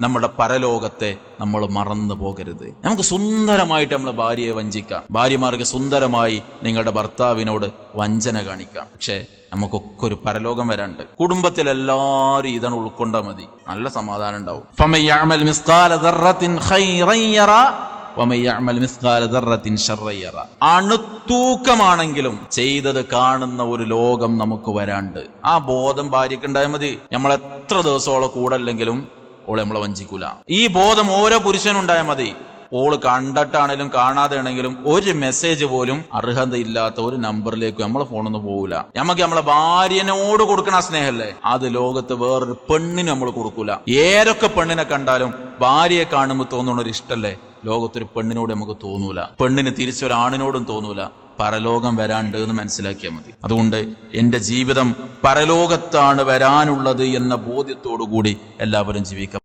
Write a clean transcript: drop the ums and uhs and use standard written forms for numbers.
നമ്മുടെ പരലോകത്തെ നമ്മൾ മറന്നു പോകരുത്. നമുക്ക് സുന്ദരമായിട്ട് നമ്മളെ ഭാര്യയെ വഞ്ചിക്കാം, ഭാര്യമാർക്ക് സുന്ദരമായി നിങ്ങളുടെ ഭർത്താവിനോട് വഞ്ചന കാണിക്കാം. പക്ഷെ നമുക്കൊക്കെ ഒരു പരലോകം വരാണ്ട്. കുടുംബത്തിലെല്ലാവരും ഇതാണ് ഉൾക്കൊണ്ടാൽ മതി, നല്ല സമാധാനം ഉണ്ടാവും. ഫമൻ യഅമൽ മിസ്കാല ദർറത്തിൻ ഖൈറൻ യറ വമൻ യഅമൽ മിസ്കാല ദർറത്തിൻ ശർറൻ യറ. അണുത്തൂക്കമാണെങ്കിലും ചെയ്തത് കാണുന്ന ഒരു ലോകം നമുക്ക് വരാണ്ട്. ആ ബോധം ഭാര്യക്ക് ഉണ്ടായാൽ മതി. നമ്മൾ എത്ര ദിവസമോളം കൂടെ അല്ലെങ്കിലും ഓളെ നമ്മളെ വഞ്ചിക്കൂല. ഈ ബോധം ഓരോ പുരുഷനുണ്ടായാൽ മതി. ഓള് കണ്ടിട്ടാണെങ്കിലും കാണാതെ ആണെങ്കിലും ഒരു മെസ്സേജ് പോലും അർഹതയില്ലാത്ത ഒരു നമ്പറിലേക്ക് നമ്മളെ ഫോണൊന്നും പോകൂല. നമുക്ക് നമ്മളെ ഭാര്യനോട് കൊടുക്കണ സ്നേഹല്ലേ, അത് ലോകത്ത് വേറൊരു പെണ്ണിന് നമ്മൾ കൊടുക്കൂല. ഏതൊക്കെ പെണ്ണിനെ കണ്ടാലും ഭാര്യയെ കാണുമ്പോൾ തോന്നുന്ന ഒരു ഇഷ്ടല്ലേ ലോകത്തൊരു പെണ്ണിനോട് നമുക്ക് തോന്നൂല. പെണ്ണിന് തിരിച്ചൊരാണിനോടും തോന്നൂല. പരലോകം വരാണ്ട് എന്ന് മനസ്സിലാക്കിയാൽ മതി. അതുകൊണ്ട് എന്റെ ജീവിതം പരലോകത്താണ് വരാനുള്ളത് എന്ന ബോധ്യത്തോടു കൂടി എല്ലാവരും ജീവിക്കാം.